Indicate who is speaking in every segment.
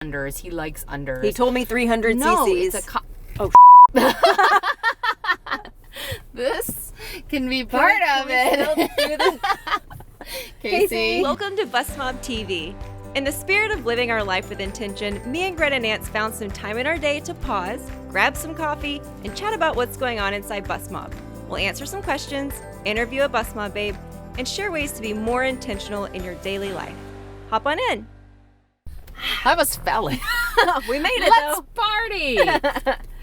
Speaker 1: unders. He likes unders.
Speaker 2: He told me 300
Speaker 1: no,
Speaker 2: cc's.
Speaker 1: It's a
Speaker 2: oh,
Speaker 1: this can be part of it. Casey.
Speaker 3: Welcome to BustmobTV. In the spirit of living our life with intention, me and Gretta Nance found some time in our day to pause, grab some coffee, and chat about what's going on inside Bustmob. We'll answer some questions, interview a Bustmob babe, and share ways to be more intentional in your daily life. Hop on in.
Speaker 1: That was felon.
Speaker 2: we made it,
Speaker 1: Let's
Speaker 2: though.
Speaker 1: party.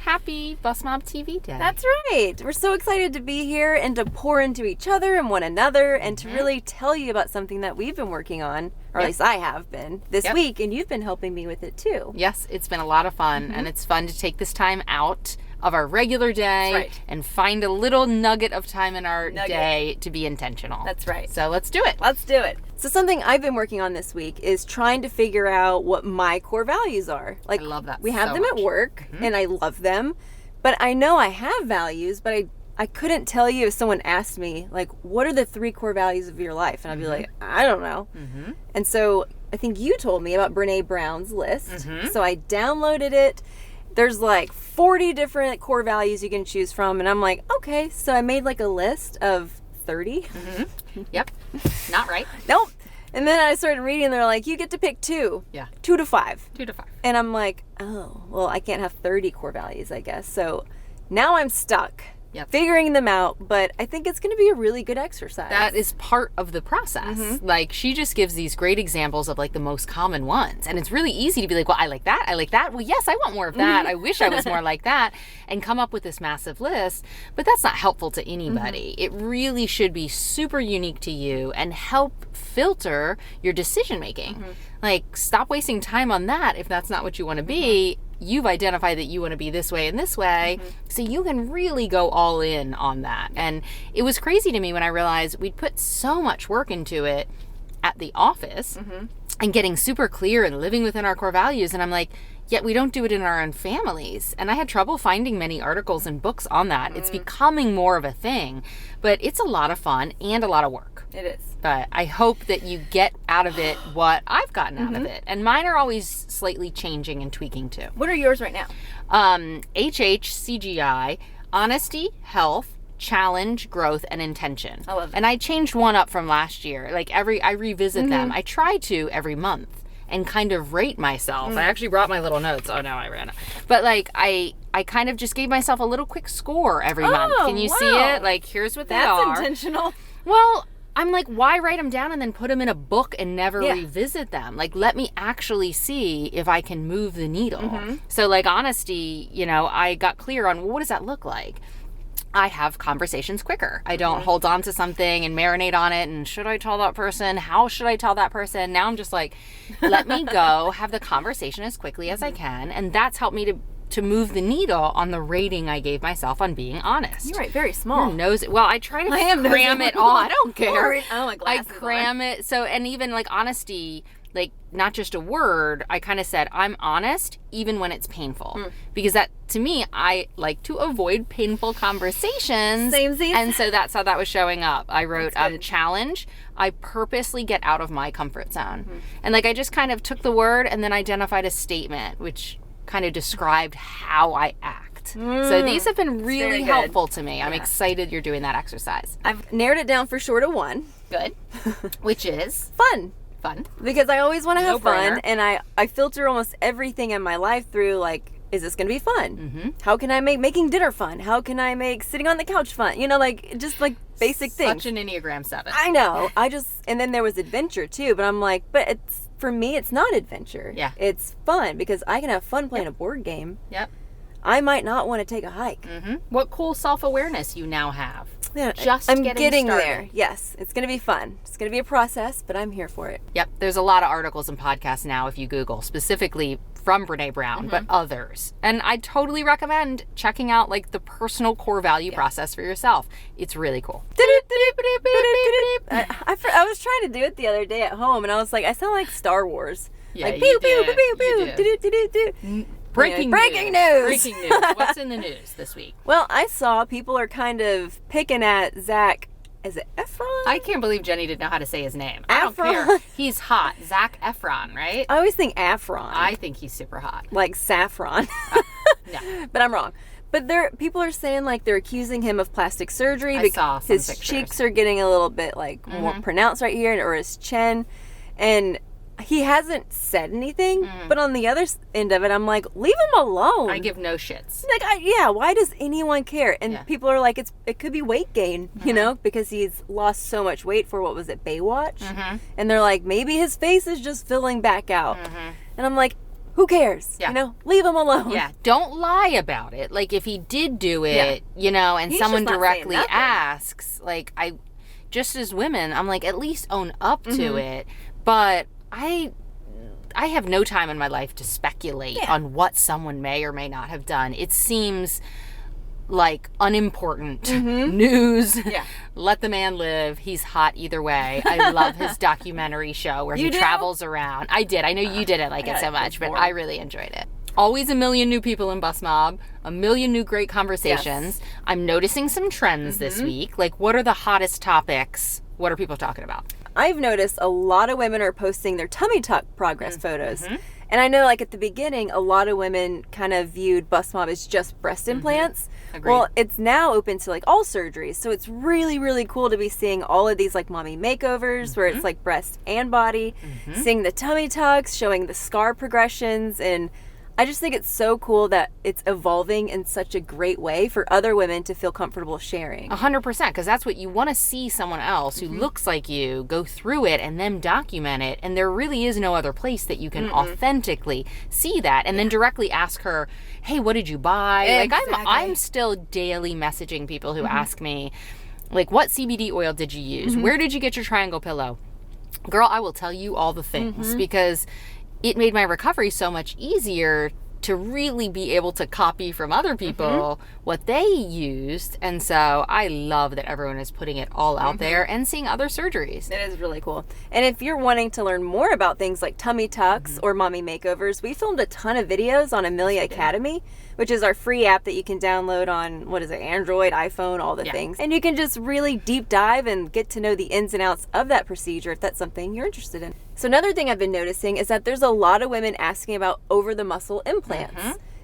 Speaker 1: Happy BustmobTV Day.
Speaker 2: That's right. We're so excited to be here and to pour into each other and one another and to really tell you about something that we've been working on, or at least I have been, this week, and you've been helping me with it too.
Speaker 1: Yes, it's been a lot of fun, and it's fun to take this time out of our regular day and find a little nugget of time in our day to be intentional.
Speaker 2: That's right.
Speaker 1: So let's do it.
Speaker 2: Let's do it. So something I've been working on this week is trying to figure out what my core values are. Like,
Speaker 1: I love that
Speaker 2: we have
Speaker 1: so
Speaker 2: them
Speaker 1: much.
Speaker 2: at work, and I love them, but I know I have values, but I couldn't tell you if someone asked me, like, what are the 3 core values of your life? And I'd be like, I don't know. And so I think you told me about Brené Brown's list. So I downloaded it. There's like 40 different core values you can choose from. And I'm like, okay. So I made like a list of 30.
Speaker 1: Yep. Not right.
Speaker 2: Nope. And then I started reading and they're like, you get to pick 2.
Speaker 1: Yeah.
Speaker 2: 2 to 5.
Speaker 1: 2 to 5.
Speaker 2: And I'm like, oh, well, I can't have 30 core values, I guess. So now I'm stuck. Figuring them out, but I think it's going to be a really good exercise.
Speaker 1: That is part of the process. Like, she just gives these great examples of like the most common ones. And it's really easy to be like, well, I like that. I like that. Well, yes, I want more of that. I wish I was more like that, and come up with this massive list. But that's not helpful to anybody. It really should be super unique to you and help filter your decision making. Like, stop wasting time on that if that's not what you want to be. You've identified that you want to be this way and this way, so you can really go all in on that. And it was crazy to me when I realized we'd put so much work into it at the office and getting super clear and living within our core values. And I'm like, yet we don't do it in our own families. And I had trouble finding many articles and books on that. It's becoming more of a thing, but it's a lot of fun and a lot of work.
Speaker 2: It is.
Speaker 1: But I hope that you get out of it what I've gotten out of it. And mine are always slightly changing and tweaking too.
Speaker 2: What are yours right now?
Speaker 1: HHCGI, honesty, health, challenge, growth, and intention.
Speaker 2: I love that.
Speaker 1: And I changed one up from last year. Like I revisit them. I try to every month and kind of rate myself. I actually brought my little notes. Oh no, I ran out. But like I kind of just gave myself a little quick score every month. Can you see it? Like, here's what they are.
Speaker 2: That's intentional.
Speaker 1: Well, I'm like, why write them down and then put them in a book and never revisit them? Like, let me actually see if I can move the needle. So like honesty, you know, I got clear on, well, what does that look like? I have conversations quicker. I don't hold on to something and marinate on it. And should I tell that person? How should I tell that person? Now I'm just like, let me go have the conversation as quickly as I can. And that's helped me to move the needle on the rating I gave myself on being honest.
Speaker 2: You're right, very small.
Speaker 1: Your nose, well, I try to cram it all. I don't care.
Speaker 2: I don't like glasses.
Speaker 1: I cram it. So, and even like honesty, like not just a word, I kind of said, I'm honest even when it's painful. Because that, to me, I like to avoid painful conversations.
Speaker 2: Samesies.
Speaker 1: And so that's how that was showing up. I wrote challenge. I purposely get out of my comfort zone. And like I just kind of took the word and then identified a statement, which kind of described how I act. So these have been really helpful to me. I'm excited you're doing that exercise.
Speaker 2: I've narrowed it down for sure to 1.
Speaker 1: Good. Which is?
Speaker 2: Fun. Because I always want to have fun, and I filter almost everything in my life through, like, is this going to be fun? How can I make making dinner fun? How can I make sitting on the couch fun? You know, like, just like basic things.
Speaker 1: Such an Enneagram 7.
Speaker 2: I know. And then there was adventure too, but I'm like, but it's, for me, it's not adventure.
Speaker 1: Yeah.
Speaker 2: It's fun because I can have fun playing a board game.
Speaker 1: Yep.
Speaker 2: I might not want to take a hike.
Speaker 1: What cool self-awareness you now have.
Speaker 2: Yeah,
Speaker 1: Just
Speaker 2: I'm
Speaker 1: getting started.
Speaker 2: there. Yes, it's going to be fun. It's going to be a process, but I'm here for it.
Speaker 1: Yep. There's a lot of articles and podcasts now if you Google, specifically from Brené Brown, but others. And I totally recommend checking out like the personal core value process for yourself. It's really cool.
Speaker 2: I was trying to do it the other day at home, and I was like, I sound like Star Wars.
Speaker 1: Yeah,
Speaker 2: like,
Speaker 1: you
Speaker 2: pew,
Speaker 1: did.
Speaker 2: pew, pew,
Speaker 1: You
Speaker 2: pew,
Speaker 1: did.
Speaker 2: do-do-do-do-do.
Speaker 1: Breaking
Speaker 2: news.
Speaker 1: Breaking news. What's in the news this week?
Speaker 2: Well, I saw people are kind of picking at Zach is it Efron?
Speaker 1: I can't believe Jenny didn't know how to say his name. I don't
Speaker 2: Efron.
Speaker 1: care. He's hot. Zac Efron, right?
Speaker 2: I always think Afron.
Speaker 1: I think he's super hot.
Speaker 2: Like saffron.
Speaker 1: No.
Speaker 2: But I'm wrong. But people are saying like they're accusing him of plastic surgery
Speaker 1: I saw some
Speaker 2: his
Speaker 1: pictures.
Speaker 2: cheeks are getting a little bit like more pronounced right here, or his chin, and he hasn't said anything. But on the other end of it, I'm like, leave him alone.
Speaker 1: I give no shits.
Speaker 2: Like, why does anyone care? And people are like, it could be weight gain, you know, because he's lost so much weight for, what was it, Baywatch? And they're like, maybe his face is just filling back out. And I'm like, who cares?
Speaker 1: Yeah.
Speaker 2: You know, leave him alone.
Speaker 1: Yeah, don't lie about it. Like, if he did do it, you know, and
Speaker 2: He's
Speaker 1: someone
Speaker 2: just not
Speaker 1: directly
Speaker 2: saying nothing.
Speaker 1: asks, like, just as women, I'm like, at least own up to it. But I have no time in my life to speculate on what someone may or may not have done. It seems like unimportant news.
Speaker 2: Yeah.
Speaker 1: Let the man live. He's hot either way. I love his documentary show where he
Speaker 2: do?
Speaker 1: travels around. I did. I know you didn't like it so much, but I really enjoyed it. Always a million new people in Bustmob, a million new great conversations.
Speaker 2: Yes.
Speaker 1: I'm noticing some trends this week. Like, what are the hottest topics? What are people talking about?
Speaker 2: I've noticed a lot of women are posting their tummy tuck progress photos. And I know, like, at the beginning, a lot of women kind of viewed Bustmob as just breast implants.
Speaker 1: Agreed.
Speaker 2: Well, it's now open to, like, all surgeries. So it's really, really cool to be seeing all of these, like, mommy makeovers where it's, like, breast and body, seeing the tummy tucks, showing the scar progressions. And I just think it's so cool that it's evolving in such a great way for other women to feel comfortable sharing.
Speaker 1: 100%, because that's what you want to see someone else who looks like you go through it and then document it. And there really is no other place that you can authentically see that and then directly ask her, hey, what did you buy?
Speaker 2: Exactly.
Speaker 1: Like, I'm still daily messaging people who ask me, like, what CBD oil did you use? Where did you get your triangle pillow? Girl, I will tell you all the things because it made my recovery so much easier to really be able to copy from other people what they used. And so I love that everyone is putting it all out there and seeing other surgeries.
Speaker 2: It is really cool. And if you're wanting to learn more about things like tummy tucks or mommy makeovers, we filmed a ton of videos on Amelia Academy, which is our free app that you can download on, what is it, Android, iPhone, all the things. And you can just really deep dive and get to know the ins and outs of that procedure if that's something you're interested in. So another thing I've been noticing is that there's a lot of women asking about over-the-muscle implants.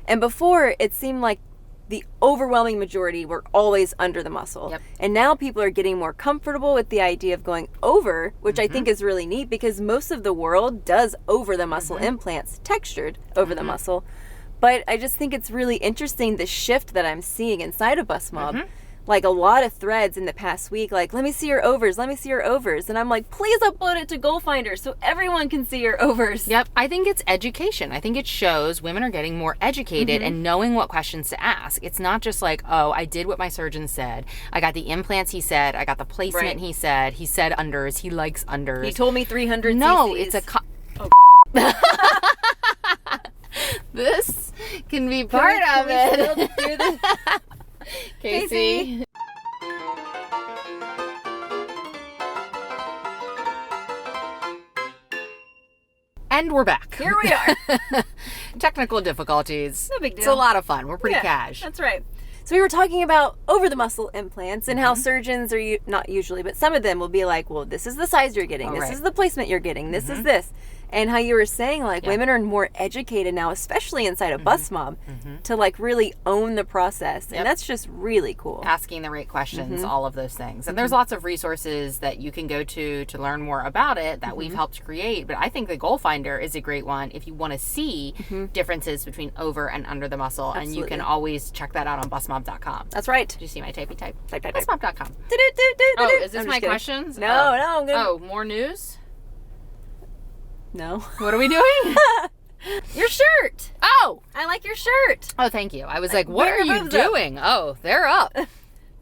Speaker 2: And before, it seemed like the overwhelming majority were always under the muscle. And now people are getting more comfortable with the idea of going over, which I think is really neat because most of the world does over-the-muscle implants, textured over the muscle. But I just think it's really interesting, the shift that I'm seeing inside of Bustmob. Like, a lot of threads in the past week, like, let me see your overs, let me see your overs. And I'm like, please upload it to Goalfinder so everyone can see your overs.
Speaker 1: Yep. I think it's education. I think it shows women are getting more educated and knowing what questions to ask. It's not just like, oh, I did what my surgeon said. I got the implants he said. I got the placement he said. He said unders. He likes unders.
Speaker 2: He told me 300
Speaker 1: No,
Speaker 2: cc's.
Speaker 1: it's this can be part of it.
Speaker 2: Do this?
Speaker 1: Casey. And we're back.
Speaker 2: Here we are.
Speaker 1: Technical difficulties.
Speaker 2: No big
Speaker 1: It's
Speaker 2: deal.
Speaker 1: a lot of fun. We're pretty cash.
Speaker 2: That's right. So we were talking about over-the-muscle implants and how surgeons are, not usually, but some of them will be like, well, this is the size you're getting. This is the placement you're getting. This is this. And how you were saying, like, women are more educated now, especially inside of Bustmob, to, like, really own the process. And that's just really cool.
Speaker 1: Asking the right questions, all of those things. And there's lots of resources that you can go to learn more about it that we've helped create. But I think the Goalfinder is a great one if you want to see differences between over and under the muscle.
Speaker 2: Absolutely.
Speaker 1: And you can always check that out on Bustmob.com.
Speaker 2: That's right.
Speaker 1: Did you see my typey type?
Speaker 2: Type.
Speaker 1: Bustmob.com.
Speaker 2: Oh,
Speaker 1: Oh, is this my questions?
Speaker 2: No, I'm good.
Speaker 1: Oh, more news?
Speaker 2: No.
Speaker 1: What are we doing?
Speaker 2: Your shirt.
Speaker 1: Oh!
Speaker 2: I like your shirt.
Speaker 1: Oh, thank you. I was like, what
Speaker 2: wear
Speaker 1: are
Speaker 2: your
Speaker 1: you
Speaker 2: boobs up.
Speaker 1: doing? Oh, they're up.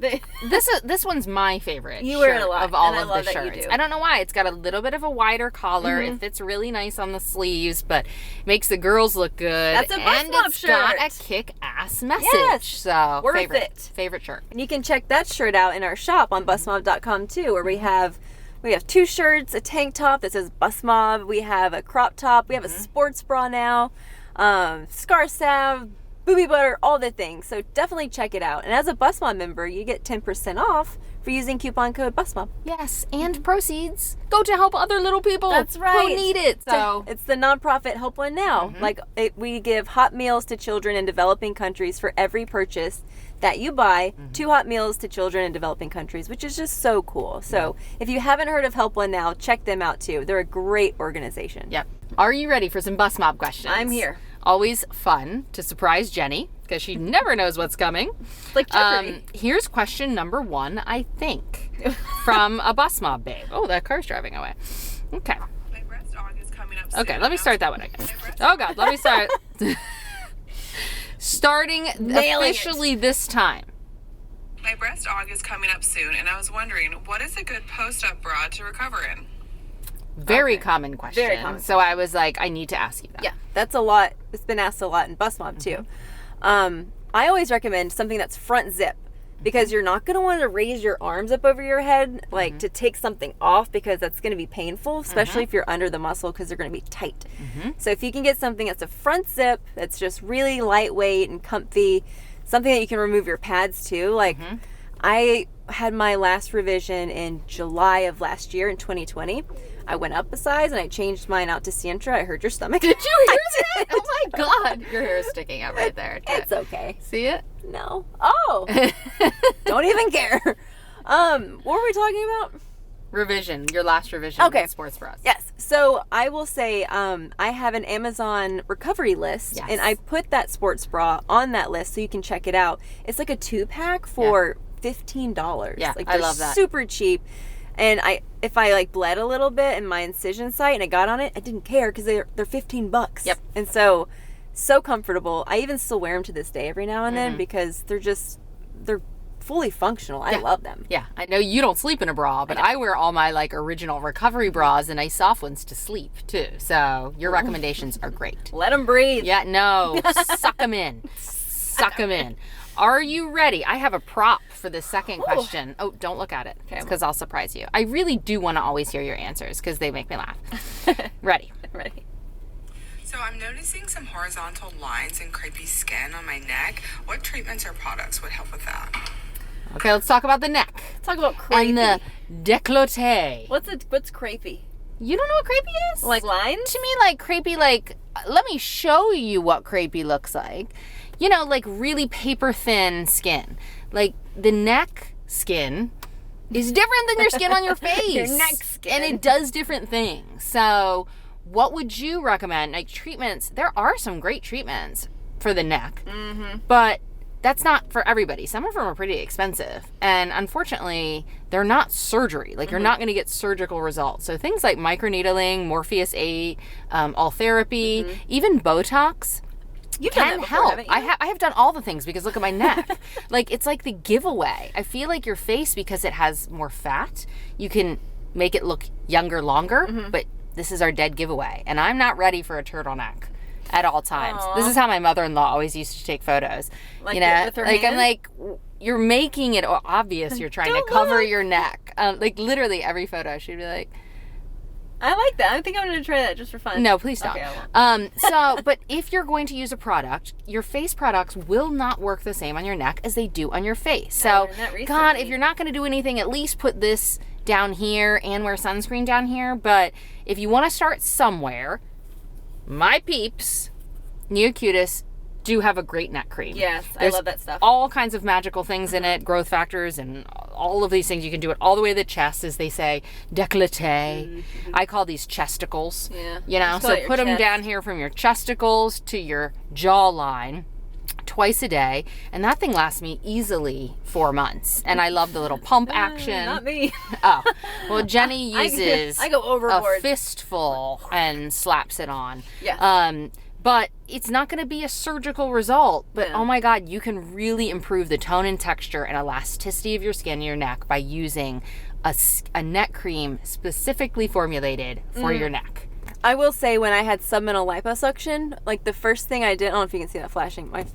Speaker 1: This one's my favorite
Speaker 2: You wear it
Speaker 1: shirt
Speaker 2: a lot,
Speaker 1: of all
Speaker 2: and I
Speaker 1: of
Speaker 2: love
Speaker 1: the
Speaker 2: that you
Speaker 1: shirts.
Speaker 2: do.
Speaker 1: I don't know why. It's got a little bit of a wider collar. It fits really nice on the sleeves, but makes the girls look good.
Speaker 2: That's a
Speaker 1: and
Speaker 2: Bustmob
Speaker 1: it's got
Speaker 2: shirt.
Speaker 1: a kick-ass message.
Speaker 2: Yes.
Speaker 1: So
Speaker 2: Worth
Speaker 1: favorite,
Speaker 2: it.
Speaker 1: favorite shirt.
Speaker 2: And you can check that shirt out in our shop on Bustmob.com too, where we have 2 shirts, a tank top that says Bustmob. We have a crop top. We have a sports bra now, scar salve, booby butter, all the things. So definitely check it out. And as a Bustmob member, you get 10% off for using coupon code BustMob.
Speaker 1: Yes, and proceeds go to help other little people.
Speaker 2: That's right.
Speaker 1: Who need it. So
Speaker 2: it's the nonprofit Help One Now. We give hot meals to children in developing countries for every purchase that you buy. 2 hot meals to children in developing countries, which is just so cool. So if you haven't heard of Help One Now, check them out too. They're a great organization.
Speaker 1: Yep. Are you ready for some Bustmob questions?
Speaker 2: I'm here.
Speaker 1: Always fun to surprise Jenny because she never knows what's coming.
Speaker 2: It's like Jeopardy.
Speaker 1: Here's question number 1, I think, from a Bustmob babe. Oh, that car's driving away. Okay.
Speaker 4: My breast aug is coming up soon.
Speaker 1: Okay, let me start that one again. Oh, God, let me start. Starting officially this time.
Speaker 4: My breast aug is coming up soon, and I was wondering, what is a good post-up bra to recover in?
Speaker 1: Very common question.
Speaker 2: Very common.
Speaker 1: So I was like, I need to ask you that.
Speaker 2: Yeah, that's a lot. It's been asked a lot in Bustmob too. I always recommend something that's front zip because you're not going to want to raise your arms up over your head like to take something off because that's going to be painful, especially if you're under the muscle because they're going to be tight. So if you can get something that's a front zip that's just really lightweight and comfy, something that you can remove your pads to, like I had my last revision in July of last year in 2020. I went up a size and I changed mine out to Sientra. I heard your stomach.
Speaker 1: Did you hear that? Oh my God. Your hair is sticking out right there.
Speaker 2: It's okay.
Speaker 1: See it?
Speaker 2: No. Oh. Don't even care. What were we talking about?
Speaker 1: Revision. Your last revision.
Speaker 2: Okay.
Speaker 1: With sports bras.
Speaker 2: Yes. So I will say I have an Amazon recovery list, and I put that sports bra on that list so you can check it out. It's like a 2-pack for $15.
Speaker 1: Yeah,
Speaker 2: like
Speaker 1: I love that.
Speaker 2: Super cheap. And if I like bled a little bit in my incision site and I got on it, I didn't care because they're $15.
Speaker 1: Yep.
Speaker 2: And so comfortable. I even still wear them to this day every now and then because they're fully functional. I love them.
Speaker 1: Yeah, I know you don't sleep in a bra, but I wear all my like original recovery bras and nice soft ones to sleep too. So your recommendations are great.
Speaker 2: Let them breathe.
Speaker 1: Yeah, no, suck them in. Suck them in. Are you ready? I have a prop for the second question. Oh, don't look at it because I'll surprise you. I really do want to always hear your answers because they make me laugh. Ready?
Speaker 2: Ready.
Speaker 4: So I'm noticing some horizontal lines and crepey skin on my neck. What treatments or products would help with that?
Speaker 1: Okay, let's talk about the neck.
Speaker 2: Let's talk about crepey.
Speaker 1: And the décolleté.
Speaker 2: What's crepey?
Speaker 1: You don't know what crepey is?
Speaker 2: Like lines?
Speaker 1: To me, like crepey, like, let me show you what crepey looks like. You know, like really paper thin skin. Like the neck skin is different than your skin on your face.
Speaker 2: Your neck skin.
Speaker 1: And it does different things. So what would you recommend? Like treatments, there are some great treatments for the neck, but that's not for everybody. Some of them are pretty expensive. And unfortunately, they're not surgery. Like you're not going to get surgical results. So things like microneedling, Morpheus 8, all therapy, even Botox,
Speaker 2: You've done
Speaker 1: can
Speaker 2: that before,
Speaker 1: help.
Speaker 2: haven't you?
Speaker 1: I have done all the things because look at my neck. Like it's like the giveaway. I feel like your face, because it has more fat, you can make it look younger longer, but this is our dead giveaway. And I'm not ready for a turtleneck at all times.
Speaker 2: Aww.
Speaker 1: This is how my mother-in-law always used to take photos.
Speaker 2: Like
Speaker 1: you know,
Speaker 2: with her
Speaker 1: like
Speaker 2: hand?
Speaker 1: I'm like, you're making it obvious you're trying to
Speaker 2: Don't
Speaker 1: cover
Speaker 2: look.
Speaker 1: your neck. Like literally every photo she'd be like,
Speaker 2: I like that. I think I'm going to try that just for fun.
Speaker 1: no, please don't.
Speaker 2: Okay, I won't.
Speaker 1: But if you're going to use a product, your face products will not work the same on your neck as they do on your face. So,
Speaker 2: learned that
Speaker 1: God,
Speaker 2: recently.
Speaker 1: if you're not going to do anything, at least put this down here and wear sunscreen down here. But if you want to start somewhere, my peeps, Neocutis, do have a great neck cream.
Speaker 2: Yes,
Speaker 1: There's
Speaker 2: I love that stuff.
Speaker 1: all kinds of magical things in it, growth factors and all of these things. You can do it all the way to the chest, as they say, décolleté. I call these chesticles.
Speaker 2: Yeah.
Speaker 1: You know,
Speaker 2: Just call
Speaker 1: so
Speaker 2: it your
Speaker 1: put them
Speaker 2: chest.
Speaker 1: down here from your chesticles to your jawline twice a day, and that thing lasts me easily 4 months. And I love the little pump action.
Speaker 2: Not me.
Speaker 1: Oh, well, Jenny
Speaker 2: I-
Speaker 1: uses
Speaker 2: I go overboard.
Speaker 1: a fistful and slaps it on.
Speaker 2: Yes.
Speaker 1: But it's not going to be a surgical result. But
Speaker 2: Yeah.
Speaker 1: oh my God, you can really improve the tone and texture and elasticity of your skin and your neck by using a neck cream specifically formulated for your neck.
Speaker 2: I will say when I had submental liposuction, like the first thing I did, I don't know if you can see that flashing. My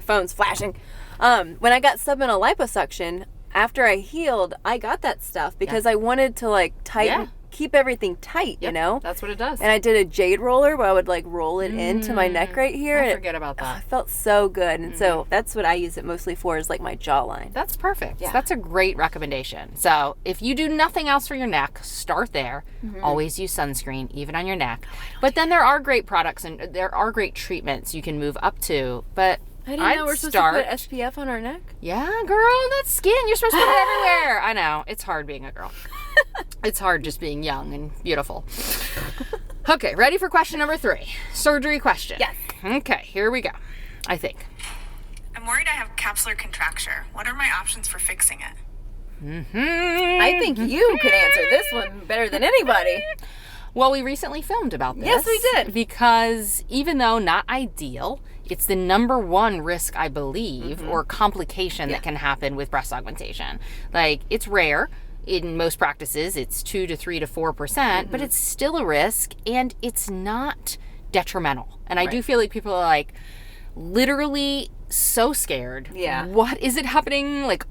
Speaker 2: phone's flashing. When I got submental liposuction, after I healed, I got that stuff because I wanted to like tighten keep everything tight, you know?
Speaker 1: That's what it does.
Speaker 2: And I did a jade roller where I would like roll it into my neck right here.
Speaker 1: I
Speaker 2: and
Speaker 1: forget about that.
Speaker 2: It felt so good. And so that's what I use it mostly for, is like my jawline.
Speaker 1: That's perfect.
Speaker 2: Yeah.
Speaker 1: That's a great recommendation. So if you do nothing else for your neck, start there. Always use sunscreen, even on your neck. But then there are great products and there are great treatments you can move up to. But
Speaker 2: I didn't know we're supposed to put SPF on our neck.
Speaker 1: Yeah, girl, that's skin. You're supposed to put it everywhere. I know. It's hard being a girl. It's hard just being young and beautiful. Okay, ready for question number 3. Surgery question.
Speaker 2: Yes.
Speaker 1: Okay, here we go. I think.
Speaker 4: I'm worried I have capsular contracture. What are my options for fixing it?
Speaker 2: I think you could answer this one better than anybody.
Speaker 1: Well, we recently filmed about this.
Speaker 2: Yes, we did.
Speaker 1: Because even though not ideal, it's the number one risk, I believe, or complication that can happen with breast augmentation. Like, it's rare. In most practices, it's 2 to 3 to 4%, but it's still a risk, and it's not detrimental. And I do feel like people are like literally so scared.
Speaker 2: Yeah.
Speaker 1: What is it happening? Like,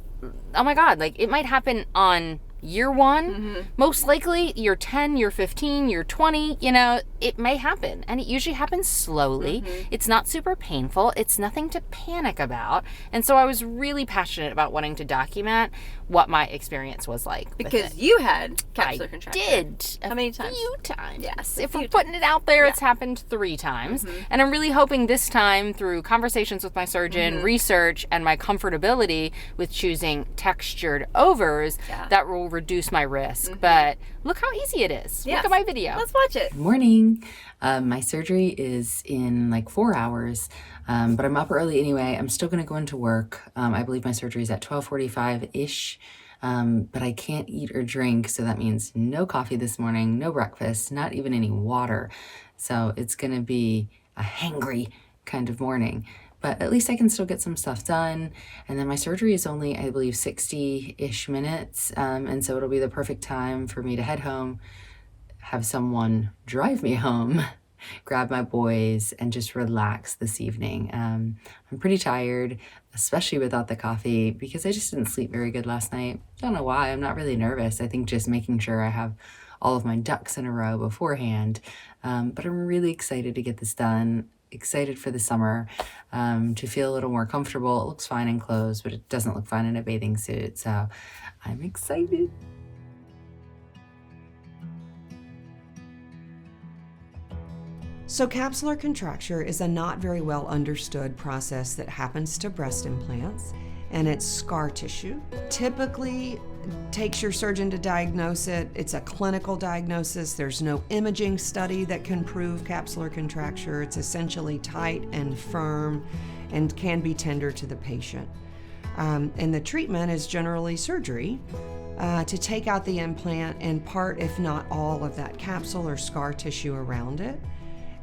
Speaker 1: oh my God, like it might happen on year 1, most likely year 10, year 15, year 20, you know, it may happen. And it usually happens slowly. It's not super painful. It's nothing to panic about. And so I was really passionate about wanting to document what my experience was like.
Speaker 2: Because you had capsular contracture.
Speaker 1: I did.
Speaker 2: How many times?
Speaker 1: A few times.
Speaker 2: Yes.
Speaker 1: If we're putting it out there, it's happened 3 times. And I'm really hoping this time, through conversations with my surgeon, research, and my comfortability with choosing textured overs, that will reduce my risk. But look how easy it is.
Speaker 2: Yes.
Speaker 1: Look at my video.
Speaker 2: Let's watch it.
Speaker 5: Good morning. My surgery is in like 4 hours, but I'm up early anyway. I'm still going to go into work. I believe my surgery is at 12:45-ish, but I can't eat or drink, so that means no coffee this morning, no breakfast, not even any water. So it's going to be a hangry kind of morning. But at least I can still get some stuff done. And then my surgery is only, I believe, 60-ish minutes. And so it'll be the perfect time for me to head home, have someone drive me home, grab my boys, and just relax this evening. I'm pretty tired, especially without the coffee, because I just didn't sleep very good last night. Don't know why. I'm not really nervous. I think just making sure I have all of my ducks in a row beforehand. But I'm really excited to get this done. Excited for the summer, to feel a little more comfortable. It looks fine in clothes, but it doesn't look fine in a bathing suit. So I'm excited.
Speaker 6: So capsular contracture is a not very well understood process that happens to breast implants, and it's scar tissue. Typically takes your surgeon to diagnose it. It's a clinical diagnosis. There's no imaging study that can prove capsular contracture. It's essentially tight and firm and can be tender to the patient. And the treatment is generally surgery to take out the implant and part, if not all, of that capsule or scar tissue around it.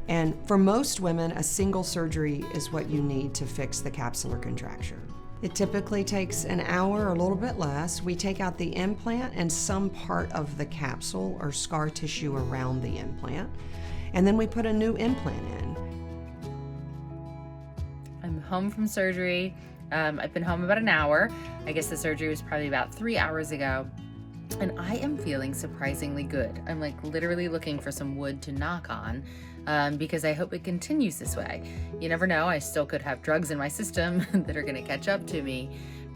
Speaker 6: And for most women, a single surgery is what you need to fix the capsular contracture. It typically takes an hour or a little bit less. We take out the implant and some part of the capsule or scar tissue around the implant, and then we put a new implant in.
Speaker 1: I'm home from surgery. I've been home about an hour. I guess the surgery was probably about 3 hours ago. And I am feeling surprisingly good. I'm like literally looking for some wood to knock on, because I hope it continues this way. You never know, I still could have drugs in my system that are gonna catch up to me.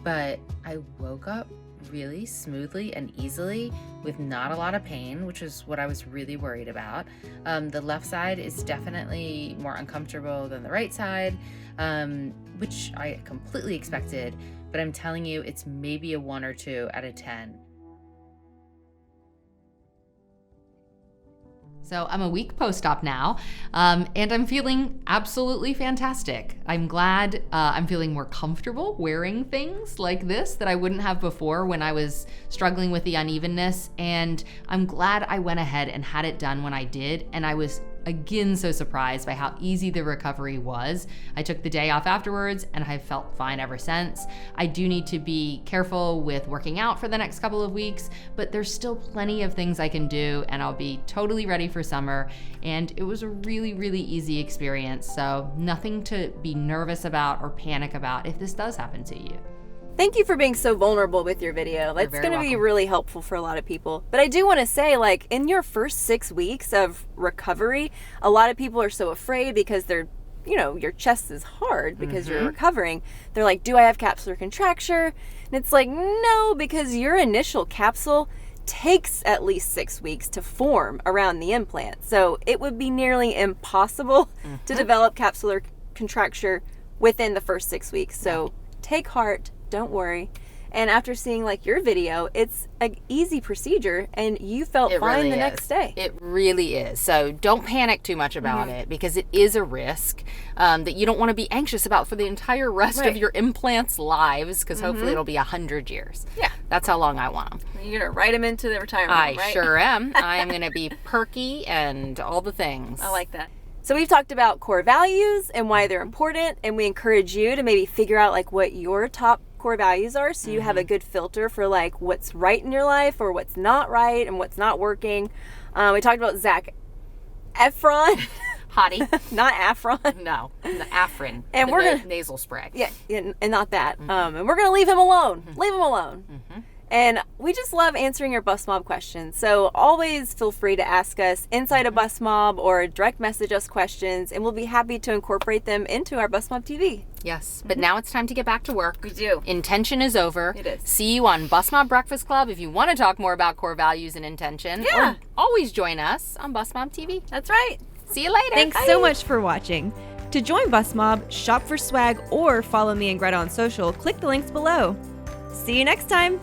Speaker 1: But I woke up really smoothly and easily with not a lot of pain, which is what I was really worried about. The left side is definitely more uncomfortable than the right side, which I completely expected, but I'm telling you, it's maybe a 1 or 2 out of 10. So I'm a week post-op now, and I'm feeling absolutely fantastic. I'm glad I'm feeling more comfortable wearing things like this that I wouldn't have before when I was struggling with the unevenness, and I'm glad I went ahead and had it done when I did, and I was again so surprised by how easy the recovery was. I took the day off afterwards and I felt fine ever since. I do need to be careful with working out for the next couple of weeks, but there's still plenty of things I can do and I'll be totally ready for summer. And it was a really, really easy experience, so nothing to be nervous about or panic about if this does happen to you.
Speaker 2: Thank you for being so vulnerable with your video. That's
Speaker 1: very
Speaker 2: going to be
Speaker 1: welcome.
Speaker 2: really helpful for a lot of people. But I do want to say, like, in your first 6 weeks of recovery, a lot of people are so afraid because they're, you know, your chest is hard because you're recovering. They're like, do I have capsular contracture? And it's like, no, because your initial capsule takes at least 6 weeks to form around the implant. So it would be nearly impossible to develop capsular contracture within the first 6 weeks. So take heart. Don't worry. And after seeing like your video, it's an easy procedure and you felt fine
Speaker 1: really
Speaker 2: the
Speaker 1: is.
Speaker 2: next day.
Speaker 1: It really is. So don't panic too much about it because it is a risk that you don't want to be anxious about for the entire rest of your implants' lives, because hopefully it'll be 100 years.
Speaker 2: Yeah.
Speaker 1: That's how long I want them.
Speaker 2: You're going to write them into the retirement
Speaker 1: I
Speaker 2: home, right?
Speaker 1: sure am. I am going to be perky and all the things.
Speaker 2: I like that. So we've talked about core values and why they're important, and we encourage you to maybe figure out like what your top core values are, so you have a good filter for like what's right in your life or what's not right and what's not working. We talked about Zac Efron,
Speaker 1: Hottie.
Speaker 2: not Afron.
Speaker 1: No, the Afrin.
Speaker 2: And
Speaker 1: the
Speaker 2: we're gonna-
Speaker 1: nasal spray.
Speaker 2: Yeah, and not that. And we're gonna leave him alone. Leave him alone. And we just love answering your Bustmob questions. So always feel free to ask us inside a Bustmob or direct message us questions, and we'll be happy to incorporate them into our Bustmob TV.
Speaker 1: Yes, but now it's time to get back to work.
Speaker 2: We do.
Speaker 1: Intention is over.
Speaker 2: It is.
Speaker 1: See you on Bustmob Breakfast Club if you want to talk more about core values and intention.
Speaker 2: Yeah.
Speaker 1: Or always join us on Bustmob TV.
Speaker 2: That's right.
Speaker 1: See you later.
Speaker 3: Thanks so much for watching. To join Bustmob, shop for swag, or follow me and Greta on social, click the links below. See you next time.